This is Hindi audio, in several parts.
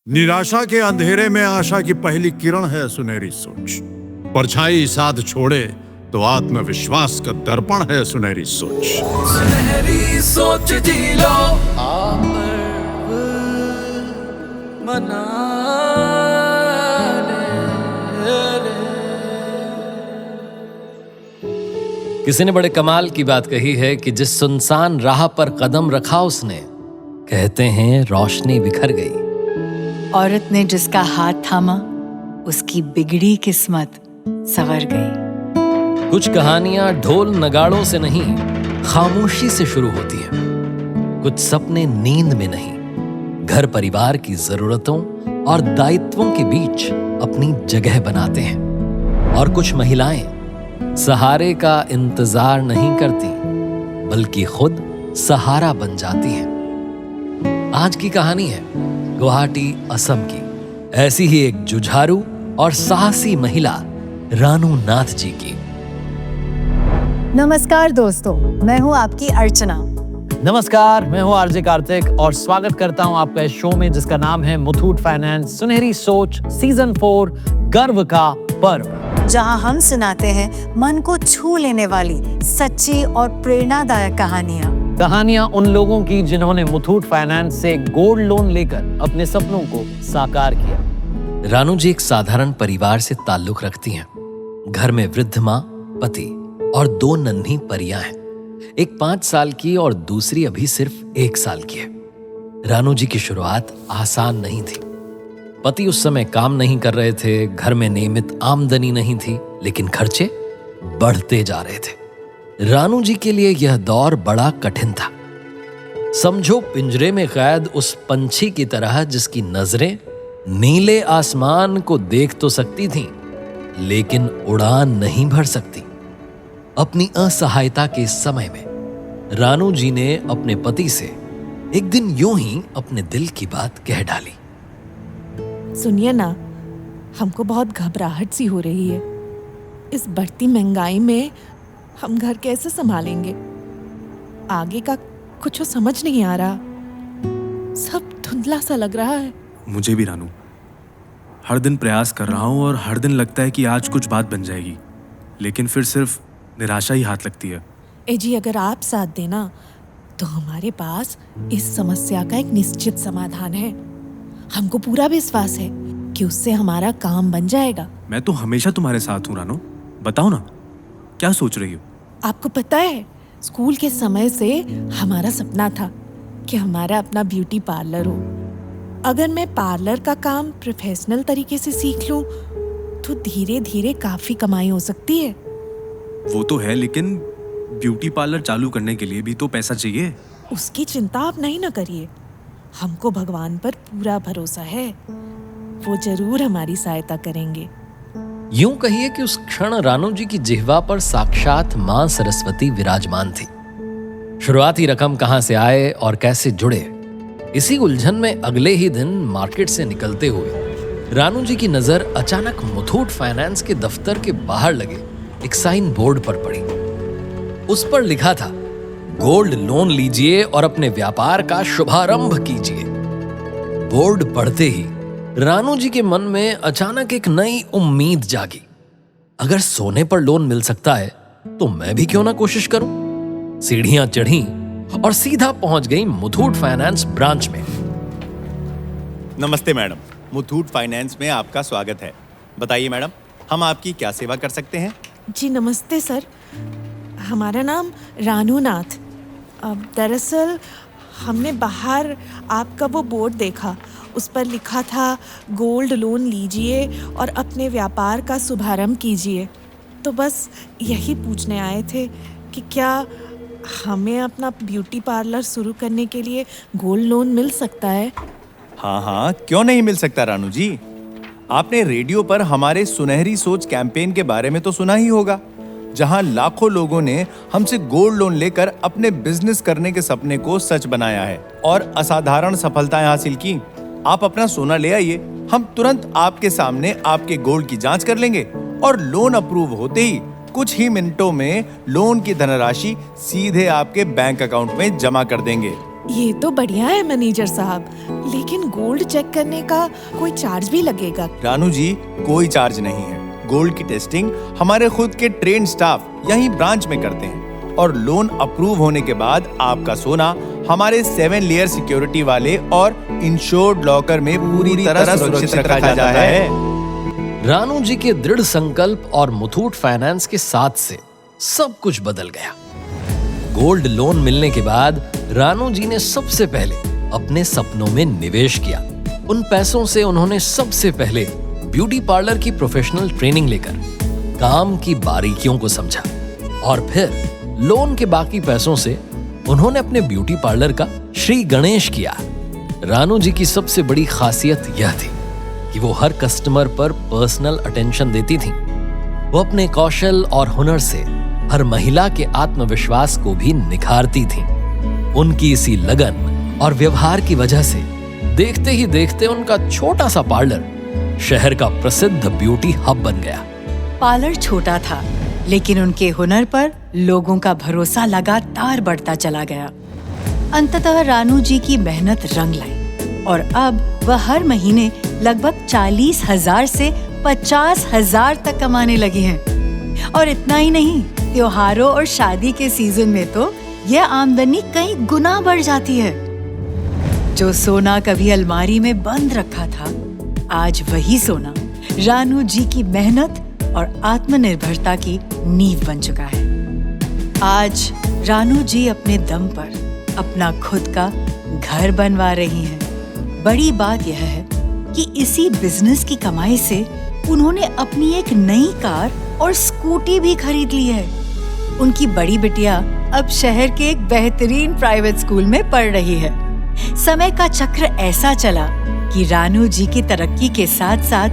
निराशा के अंधेरे में आशा की पहली किरण है सुनहरी सोच। परछाई साथ छोड़े तो आत्मविश्वास का दर्पण है सुनहरी सोच। सुनहरी सोच जी लो आप मना ले। किसी ने बड़े कमाल की बात कही है कि जिस सुनसान राह पर कदम रखा उसने, कहते हैं रोशनी बिखर गई। औरत ने जिसका हाथ थामा उसकी बिगड़ी किस्मत संवर गई। कुछ कहानियां ढोल नगाड़ों से नहीं, खामोशी से शुरू होती हैं। कुछ सपने नींद में नहीं, घर परिवार की जरूरतों और दायित्वों के बीच अपनी जगह बनाते हैं। और कुछ महिलाएं सहारे का इंतजार नहीं करती, बल्कि खुद सहारा बन जाती हैं। आज की कहानी है गुवाहाटी, असम की ऐसी ही एक जुझारू और साहसी महिला रानू नाथ जी की। नमस्कार दोस्तों, मैं हूँ आपकी अर्चना। नमस्कार, मैं हूँ आरजे कार्तिक और स्वागत करता हूँ आपका इस शो में जिसका नाम है मुथूट फाइनेंस सुनहरी सोच सीजन 4 गर्व का पर्व, जहाँ हम सुनाते हैं मन को छू लेने वाली सच्ची और प्रेरणादायक कहानियाँ उन लोगों की जिन्होंने मुथूट फाइनेंस से गोल्ड लोन लेकर अपने सपनों को साकार किया। रानू जी एक साधारण परिवार से ताल्लुक रखती हैं। घर में वृद्ध माँ, पति और 2 नन्ही परियां हैं। एक 5 साल की और दूसरी अभी सिर्फ 1 साल की है। रानू जी की शुरुआत आसान नहीं थी। पति उस समय काम नहीं कर रहे थे, घर में नियमित आमदनी नहीं थी, लेकिन खर्चे बढ़ते जा रहे थे। रानू जी के लिए यह दौर बड़ा कठिन था। समझो पिंजरे में कैद उस पंछी की तरह जिसकी नजरें नीले आसमान को देख तो सकती थीं, लेकिन उड़ान नहीं भर सकती। अपनी असहायता के समय में रानू जी ने अपने पति से एक दिन यूं ही अपने दिल की बात कह डाली। सुनिए ना, हमको बहुत घबराहट सी हो रही है। इस बढ़ती महंगाई में हम घर कैसे संभालेंगे? आगे का कुछ समझ नहीं आ रहा, सब धुंधला सा लग रहा है। मुझे भी रानू, हर दिन प्रयास कर रहा हूँ और हर दिन लगता है कि आज कुछ बात बन जाएगी, लेकिन फिर सिर्फ निराशा ही हाथ लगती है। ए जी, अगर आप साथ देना तो हमारे पास इस समस्या का एक निश्चित समाधान है। हमको पूरा विश्वास है कि उससे हमारा काम बन जाएगा। मैं तो हमेशा तुम्हारे साथ हूँ रानू, बताओ ना क्या सोच रही हो? आपको पता है, स्कूल के समय से हमारा सपना था कि हमारा अपना ब्यूटी पार्लर हो। अगर मैं पार्लर का काम प्रोफेशनल तरीके से सीख लूं तो धीरे धीरे काफी कमाई हो सकती है। वो तो है, लेकिन ब्यूटी पार्लर चालू करने के लिए भी तो पैसा चाहिए। उसकी चिंता आप नहीं न करिए, हमको भगवान पर पूरा भरोसा है, वो जरूर हमारी सहायता करेंगे। यूं कहिए कि उस क्षण रानू जी की जिह्वा पर साक्षात मां सरस्वती विराजमान थी। शुरुआती रकम कहां से आए और कैसे जुड़े, इसी उलझन में अगले ही दिन मार्केट से निकलते हुए रानू जी की नजर अचानक मुथूट फाइनेंस के दफ्तर के बाहर लगे एक साइन बोर्ड पर पड़ी। उस पर लिखा था, गोल्ड लोन लीजिए और अपने व्यापार का शुभारंभ कीजिए। बोर्ड पढ़ते ही रानू जी के मन में अचानक एक नई उम्मीद जागी। अगर सोने पर लोन मिल सकता है तो मैं भी क्यों ना कोशिश करूं। सीढ़ियां चढ़ी और सीधा पहुंच गई मुथूट फाइनेंस ब्रांच में। नमस्ते मैडम, मुथूट फाइनेंस में आपका स्वागत है। बताइए मैडम, हम आपकी क्या सेवा कर सकते हैं? जी नमस्ते सर, हमारा नाम रानू नाथ। दरअसल हमने बाहर आपका वो बोर्ड देखा, उस पर लिखा था गोल्ड लोन लीजिए और अपने व्यापार का शुभारंभ कीजिए। तो बस यही पूछने आए थे कि क्या हमें अपना ब्यूटी पार्लर शुरू करने के लिए गोल्ड लोन मिल सकता है? हाँ, क्यों नहीं मिल सकता रानू जी। आपने रेडियो पर हमारे सुनहरी सोच कैंपेन के बारे में तो सुना ही होगा, जहां लाखों लोगों ने हमसे गोल्ड लोन लेकर अपने बिजनेस करने के सपने को सच बनाया है और असाधारण सफलताएं हासिल की। आप अपना सोना ले आइए, हम तुरंत आपके सामने आपके गोल्ड की जांच कर लेंगे और लोन अप्रूव होते ही कुछ ही मिनटों में लोन की धनराशि सीधे आपके बैंक अकाउंट में जमा कर देंगे। ये तो बढ़िया है मैनेजर साहब, लेकिन गोल्ड चेक करने का कोई चार्ज भी लगेगा? रानू जी, कोई चार्ज नहीं है। गोल्ड की टेस्टिंग हमारे खुद के ट्रेन स्टाफ यहीं ब्रांच में करते हैं और लोन अप्रूव होने के बाद आपका सोना हमारे 7 लेयर सिक्योरिटी वाले और इंश्योर्ड लॉकर में पूरी तरह सुरक्षित रखा जाता है। रानू जी के दृढ़ संकल्प और मुथूट फाइनेंस के साथ से सब कुछ बदल गया। गोल्ड लोन मिलने के बाद रानू जी ने सबसे पहले अपने सपनों में निवेश किया। उन पैसों से उन्होंने सबसे पहले ब्यूटी पार्लर की प्रोफेशनल ट्रेनिंग लेकर काम की बारीकियों को समझा और फिर लोन के बाकी पैसों से उन्होंने अपने ब्यूटी पार्लर का श्री गणेश किया। रानू जी की सबसे बड़ी खासियत यह थी कि वो हर कस्टमर पर पर्सनल अटेंशन देती थी। वो अपने कौशल और हुनर से हर महिला के आत्मविश्वास को भी निखारती थी। उनकी इसी लगन और व्यवहार की वजह से देखते ही देखते उनका छोटा सा पार्लर शहर का प्रसिद्ध ब्यूटी हब बन गया। पार्लर छोटा था, लेकिन उनके हुनर पर लोगों का भरोसा लगातार बढ़ता चला गया। अंततः रानू जी की मेहनत रंग लाई और अब वह हर महीने लगभग 40,000 से 50,000 तक कमाने लगी हैं। और इतना ही नहीं, त्योहारों और शादी के सीजन में तो यह आमदनी कई गुना बढ़ जाती है। जो सोना कभी अलमारी में बंद रखा था, आज वही सोना रानू जी की मेहनत और आत्मनिर्भरता की नींव बन चुका है। आज रानू जी अपने दम पर अपना खुद का घर बनवा रही हैं। बड़ी बात यह है कि इसी बिजनेस की कमाई से उन्होंने अपनी एक नई कार और स्कूटी भी खरीद ली है। उनकी बड़ी बिटिया अब शहर के एक बेहतरीन प्राइवेट स्कूल में पढ़ रही है। समय का चक्र ऐसा चला कि रानू जी की तरक्की के साथ साथ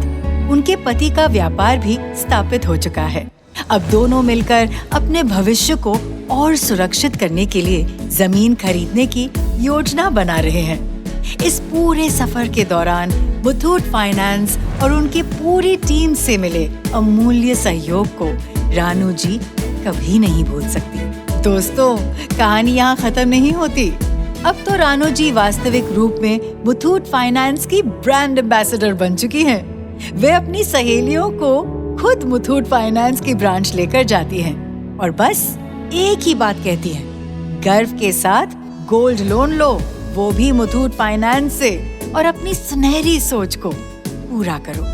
उनके पति का व्यापार भी स्थापित हो चुका है। अब दोनों मिलकर अपने भविष्य को और सुरक्षित करने के लिए जमीन खरीदने की योजना बना रहे हैं। इस पूरे सफर के दौरान मुथूट फाइनेंस और उनकी पूरी टीम से मिले अमूल्य सहयोग को रानू जी कभी नहीं भूल सकती। दोस्तों, कहानी यहाँ खत्म नहीं होती। अब तो रानू जी वास्तविक रूप में मुथूट फाइनेंस की ब्रांड एम्बेसडर बन चुकी हैं। वे अपनी सहेलियों को खुद मुथूट फाइनेंस की ब्रांच लेकर जाती हैं और बस एक ही बात कहती हैं, गर्व के साथ गोल्ड लोन लो, वो भी मुथूट फाइनेंस से, और अपनी सुनहरी सोच को पूरा करो।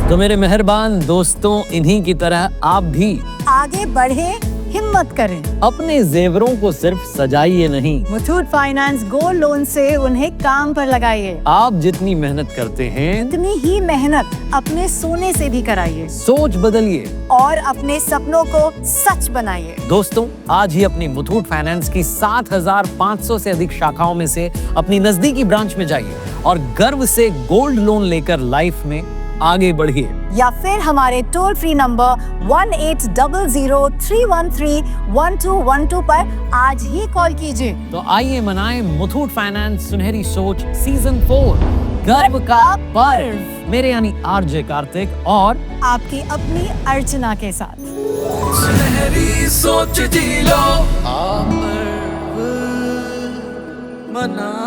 तो मेरे मेहरबान दोस्तों, इन्हीं की तरह आप भी आगे बढ़े, हिम्मत करें। अपने जेवरों को सिर्फ सजाइए नहीं, मुथूट फाइनेंस गोल्ड लोन से उन्हें काम पर लगाइए। आप जितनी मेहनत करते हैं उतनी ही मेहनत अपने सोने से भी कराइए। सोच बदलिए और अपने सपनों को सच बनाइए। दोस्तों, आज ही अपनी मुथूट फाइनेंस की 7,500 से अधिक शाखाओं में से अपनी नजदीकी ब्रांच में जाइए और गर्व से गोल्ड लोन लेकर लाइफ में आगे बढ़िए। या फिर हमारे टोल फ्री नंबर 1800-313-1212 पर आज ही कॉल कीजिए। तो आइए मनाएं मुथूट फाइनेंस सुनहरी सोच सीजन 4 गर्व का पर्व, मेरे यानी आरजे कार्तिक और आपकी अपनी अर्चना के साथ। सुनहरी सोच जी लो, आप पर्व मना